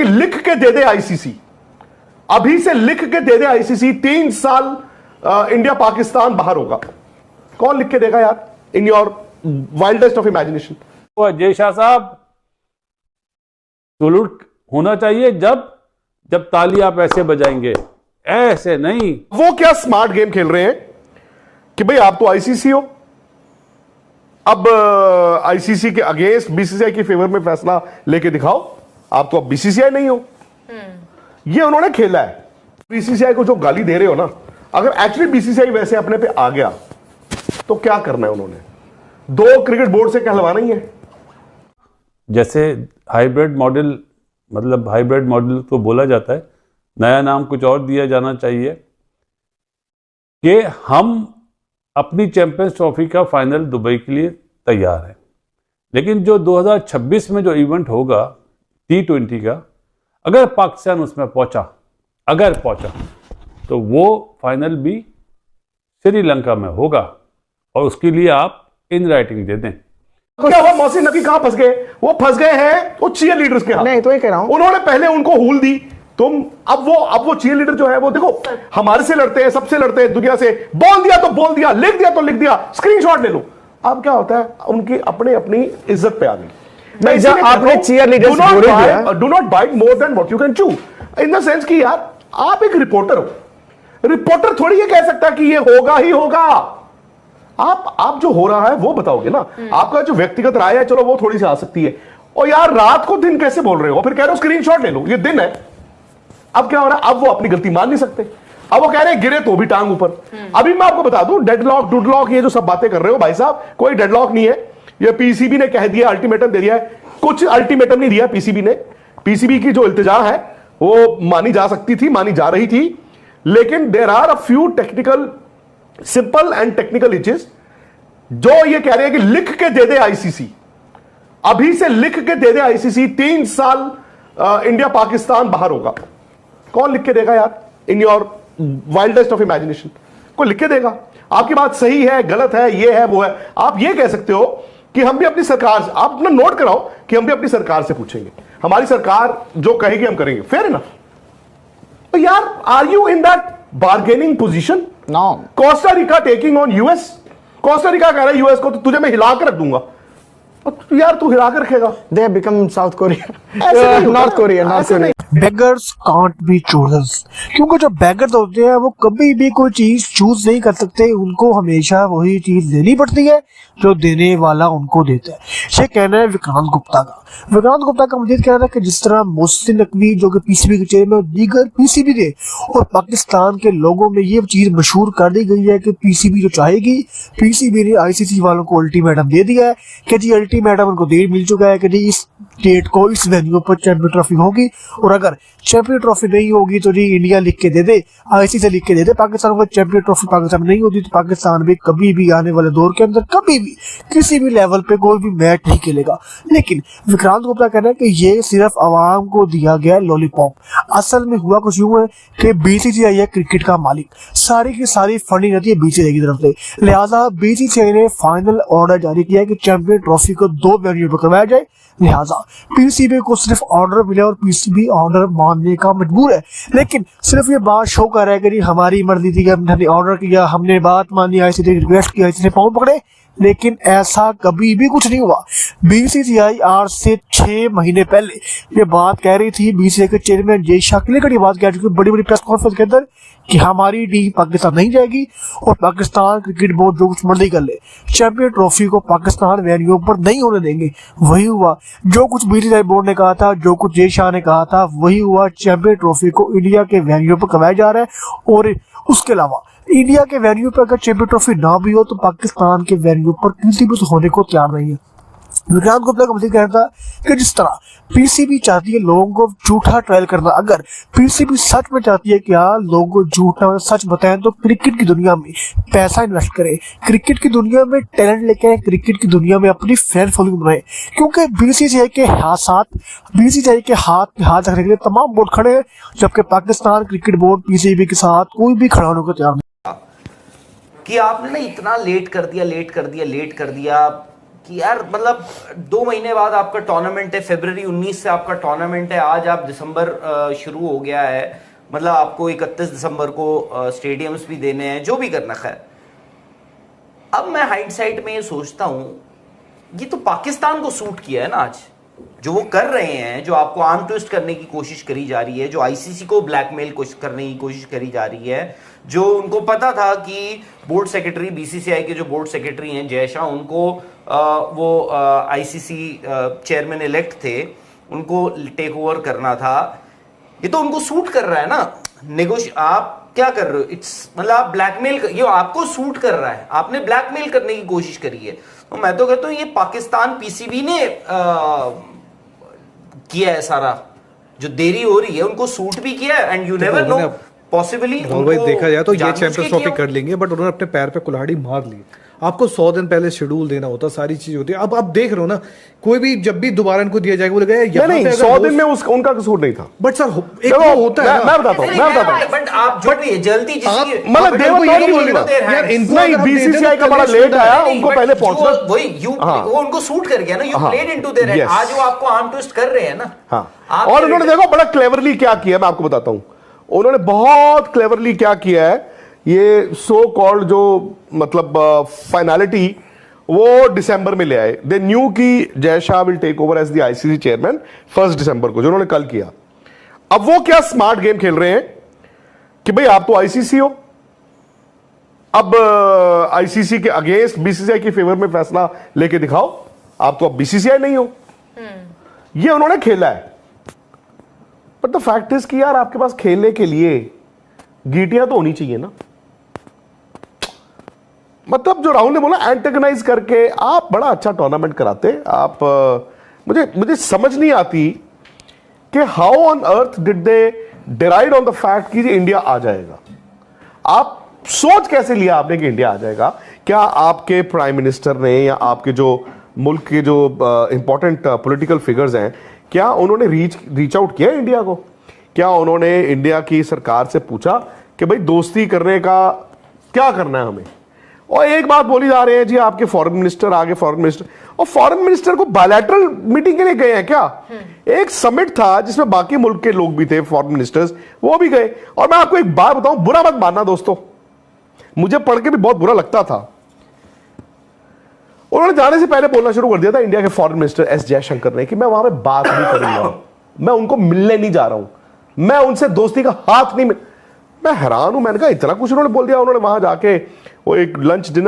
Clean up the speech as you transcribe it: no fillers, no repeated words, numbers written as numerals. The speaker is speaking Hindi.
लिख के दे दे आईसीसी, अभी से लिख के दे दे आईसीसी, 3 साल इंडिया पाकिस्तान बाहर होगा। कौन लिख के देगा यार in your wildest of imagination? तो अजय शाह साहब, सलूट होना चाहिए जब ताली आप ऐसे बजाएंगे, ऐसे नहीं। वो क्या स्मार्ट गेम खेल रहे हैं कि भाई आप तो आईसीसी हो, अब आईसीसी के अगेंस्ट बीसीसीआई के फेवर में फैसला लेके दिखाओ, आप तो अब बीसीसीआई नहीं हो। ये उन्होंने खेला है। बीसीसीआई को जो गाली दे रहे हो ना, अगर एक्चुअली बीसीसीआई वैसे अपने पे आ गया तो क्या करना है उन्होंने? 2 क्रिकेट बोर्ड से कहलवाना ही है। जैसे हाइब्रिड मॉडल, मतलब हाइब्रिड मॉडल तो बोला जाता है, नया नाम कुछ और दिया जाना चाहिए कि हम अपनी चैंपियंस ट्रॉफी का फाइनल दुबई के लिए तैयार है, लेकिन जो 2026 में जो इवेंट होगा T20 का, अगर पाकिस्तान उसमें पहुंचा तो वो फाइनल भी श्रीलंका में होगा, और उसके लिए आप इन राइटिंग दे दें। क्या हुआ? मोहसिन नबी कहां फंस गए? वो फंस गए हैं वो चीयर लीडर्स के हाथ। नहीं तो ये कह रहा हूं, उन्होंने पहले उनको हूल दी, तुम अब वो चीयर लीडर जो है वो देखो हमारे से लड़ते हैं, सबसे लड़ते हैं, दुनिया से। बोल दिया तो बोल दिया, लिख दिया तो लिख दिया, स्क्रीनशॉट ले लो। अब क्या होता है, उनकी अपनी इज्जत पे आ गई। आपने cheerleaders do not bite more than what you can chew, in the sense कि यार आप एक रिपोर्टर हो, रिपोर्टर थोड़ी ये कह सकता कि ये होगा ही होगा। आप जो हो रहा है वो बताओगे ना। आपका जो व्यक्तिगत राय है चलो वो थोड़ी सी आ सकती है, और यार रात को दिन कैसे बोल रहे हो, फिर कह रहे हो स्क्रीनशॉट ले लो, ये दिन है। अब क्या हो रहा है, अब वो अपनी गलती मान नहीं सकते, अब वो कह रहे हैं गिरे तो भी टांग ऊपर। अभी मैं आपको बता दूं, डेडलॉक डुडलॉक ये जो सब बातें कर रहे हो भाई साहब, कोई डेडलॉक नहीं है। ये पीसीबी ने कह दिया, अल्टीमेटम दे दिया है। कुछ अल्टीमेटम नहीं दिया पीसीबी ने। पीसीबी की जो इल्तिजा है वो मानी जा सकती थी, मानी जा रही थी, लेकिन there are a few technical, simple and technical hitches जो ये कह रहे हैं कि लिख के दे दे आईसीसी, अभी से लिख के दे दे आईसीसी, 3 साल इंडिया पाकिस्तान बाहर होगा। कौन लिख के देगा यार in your wildest of imagination? कोई लिख के देगा? आपकी बात सही है, गलत है, ये है, वो है। आप ये कह सकते हो कि हम भी अपनी सरकार से, आप अपना नोट कराओ कि हम भी अपनी सरकार से पूछेंगे, हमारी सरकार जो कहेगी हम करेंगे। फेयर है ना? तो यार are you in that bargaining position? No. Costa Rica taking on US, Costa Rica कह रहा है यूएस को तो तुझे मैं हिला कर रख दूंगा। यार तू हिला कर रखेगा? They have become south Korea, north Korea. Beggars can't be choosers, क्योंकि जो बेगर्स होते हैं वो कभी भी कोई चीज चूज नहीं कर सकते, उनको हमेशा वही चीज लेनी पड़ती है जो देने वाला उनको देता है। ये कहना है विक्रांत गुप्ता का। विक्रांत गुप्ता का मजीद कहना है कि जिस तरह मोहसिन नकवी जो कि पीसीबी के चेयरमैन और दीगर पीसीबी के और पाकिस्तान के लोगों में ये चीज मशहूर कर दी गई है कि पीसीबी जो चाहेगी, पीसीबी ने आईसीसी वालों को अल्टीमेटम दे दिया है कि जी अल्टीमेटम उनको दे मिल चुका है कि जी इस डेट को इस वेन्यू पर चैंपियन ट्रॉफी होगी, और अगर चैंपियन ट्रॉफी नहीं होगी तो जी इंडिया लिख के दे दे, आईसीसी से लिख के दे दे पाकिस्तान को चैंपियन ट्रॉफी पाकिस्तान में नहीं होती तो पाकिस्तान भी कभी भी आने वाले दौर के अंदर कभी भी किसी भी लेवल पे कोई भी मैच नहीं खेलेगा। लेकिन विक्रांत गुप्ता कहना है कि ये सिर्फ आवाम को दिया गया लॉलीपॉप। असल में हुआ कुछ यूं है कि बीसीसीआई है क्रिकेट का मालिक, सारी की सारी फंडिंग रहती है बीसीसीआई की तरफ से, लिहाजा बीसीसीआई ने फाइनल ऑर्डर जारी किया है कि चैंपियन ट्रॉफी को 2 वेन्यू पर करवाया जाए। लिहाजा पीसीबी को सिर्फ ऑर्डर मिला और पीसीबी ऑर्डर मानने का मजबूर है। लेकिन सिर्फ ये बात शो कर रहा है कि हमारी मर्जी थी कि हमने ऑर्डर किया, हमने बात मानी, आईसीसी ने रिक्वेस्ट किया, आईसीसी ने पाँव पकड़े, लेकिन ऐसा कभी भी कुछ नहीं हुआ। बीसीसीआई आज से 6 महीने पहले ये बात कह रही थी, बीसीसीआई के चेयरमैन जय शाह क्लियर बात कह चुकी बड़ी बड़ी प्रेस कॉन्फ्रेंस के अंदर कि हमारी टीम पाकिस्तान नहीं जाएगी और पाकिस्तान क्रिकेट बोर्ड जो कुछ मर्जी कर ले, चैंपियन ट्रॉफी को पाकिस्तान वेन्यू पर नहीं होने देंगे। वही हुआ जो कुछ बीसीसीआई बोर्ड ने कहा था, जो कुछ जय शाह ने कहा था, वही हुआ। चैंपियन ट्रॉफी को इंडिया के वेन्यू पर करवाया जा रहा है, और उसके अलावा इंडिया के वेन्यू पर अगर चैंपियन ट्रॉफी ना भी हो तो पाकिस्तान के वेन्यू पर किसी भी होने को तैयार नहीं है। विक्रांत गुप्ता का मजीद कहना था कि जिस तरह पीसीबी चाहती है लोगों को झूठा ट्रायल करना, अगर पीसीबी सच में चाहती है कि यार लोगों को झूठा सच बताएं तो क्रिकेट की दुनिया में पैसा इन्वेस्ट करें, क्रिकेट की दुनिया में टैलेंट लेके आए, क्रिकेट की दुनिया में अपनी फैन फॉलोइंग बनाए, क्योंकि बीसीसीआई के हाथ रखने के लिए तमाम बोर्ड खड़े हैं, जबकि पाकिस्तान क्रिकेट बोर्ड पीसीबी के साथ कोई भी खड़ा होने को तैयार नहीं। कि आपने ना इतना लेट कर दिया कि यार मतलब 2 महीने बाद आपका टूर्नामेंट है, फरवरी 19 से आपका टूर्नामेंट है, आज आप दिसंबर शुरू हो गया है, मतलब आपको 31 दिसंबर को स्टेडियम्स भी देने हैं, जो भी करना। खैर अब मैं हाइंडसाइट में ये सोचता हूं, ये तो पाकिस्तान को सूट किया है ना आज, जो वो कर रहे हैं, जो आपको आर्म ट्विस्ट करने की कोशिश करी जा रही है, जो आईसीसी को ब्लैकमेल करने की कोशिश करी जा रही है, जो उनको पता था कि बोर्ड सेक्रेटरी, बीसीसीआई के जो बोर्ड सेक्रेटरी हैं जय शाह, उनको वो आईसीसी चेयरमैन इलेक्ट थे, उनको टेक ओवर करना था। ये तो उनको सूट कर रहा है ना। आप क्या कर रहे हो, इट्स मतलब आप ब्लैकमेल, ये आपको सूट कर रहा है, आपने ब्लैकमेल करने की कोशिश करी है। तो मैं तो कहता हूं ये पाकिस्तान पीसीबी ने किया है सारा, जो देरी हो रही है उनको सूट भी किया है, and you never know, possibly भाई देखा जाए तो ये चैंपियंस ट्रॉफी कर लेंगे, बट उन्होंने अपने पैर पे कुल्हाड़ी मार ली। आपको 100 दिन पहले शेड्यूल देना होता, सारी चीज होती है। अब आप देख रहे हो ना, कोई भी जब भी दोबारा इनको दिया जाएगा बोलेगा यार नहीं, 100 दिन में उनका कसूर नहीं था। बट सर एक वो होता है, मैं बताता हूं, बट आप जो भी जल्दी मतलब बीसीसीआई का बड़ा लेट आया, उनको पहले पहुंचना, वो उनको सूट कर गया ना, you played into their hand. आज वो आपको आर्म ट्विस्ट कर रहे हैं ना। हाँ, और उन्होंने देखो बड़ा क्लेवरली क्या किया, मैं आपको बताता हूं, उन्होंने बहुत क्लेवरली क्या किया है। ये सो कॉल्ड जो मतलब फाइनलिटी वो दिसंबर में ले आए। दे न्यू कि Jay Shah will take over as the ICC chairman 1 दिसंबर को, जो उन्होंने कल किया। अब वो क्या स्मार्ट गेम खेल रहे हैं कि भाई आप तो आईसीसी हो, अब आईसीसी के अगेंस्ट बीसीसीआई के फेवर में फैसला लेके दिखाओ, आप तो अब बीसीसीआई नहीं हो। ये उन्होंने खेला है। बट द फैक्ट इज कि यार आपके पास खेलने के लिए गीटियां तो होनी चाहिए ना। मतलब जो राहुल ने बोला एंटेगनाइज करके आप बड़ा अच्छा टूर्नामेंट कराते आप। मुझे समझ नहीं आती कि how on earth did they derive on the fact कि इंडिया आ जाएगा। आप सोच कैसे लिया आपने कि इंडिया आ जाएगा? क्या आपके प्राइम मिनिस्टर ने या आपके जो मुल्क के जो इंपॉर्टेंट पॉलिटिकल फिगर्स हैं, क्या उन्होंने रीच आउट किया इंडिया को? क्या उन्होंने इंडिया की सरकार से पूछा कि भाई दोस्ती करने का क्या करना है हमें? और एक बात बोली जा रही है जी आपके फॉरेन मिनिस्टर आगे, फॉरेन मिनिस्टर, और फॉरेन मिनिस्टर को बायलैटरल मीटिंग के लिए गए हैं क्या? एक समिट था जिसमें बाकी मुल्क के लोग भी थे, फॉरेन मिनिस्टर्स, वो भी गए। और मैं आपको एक बात बताऊं, बुरा मत मानना दोस्तों, मुझे पढ़ के भी बहुत बुरा लगता था। उन्होंने जाने से पहले बोलना शुरू कर दिया था इंडिया के फॉरेन मिनिस्टर एस जयशंकर ने कि मैं वहां पे बात नहीं करूंगा, मैं उनको मिलने नहीं जा रहा हूं, मैं उनसे दोस्ती का हाथ नहीं। मैं हैरान हूं, मैंने कहा इतना कुछ उन्होंने बोल दिया। उन्होंने वहां जाके वो एक लंच डिनर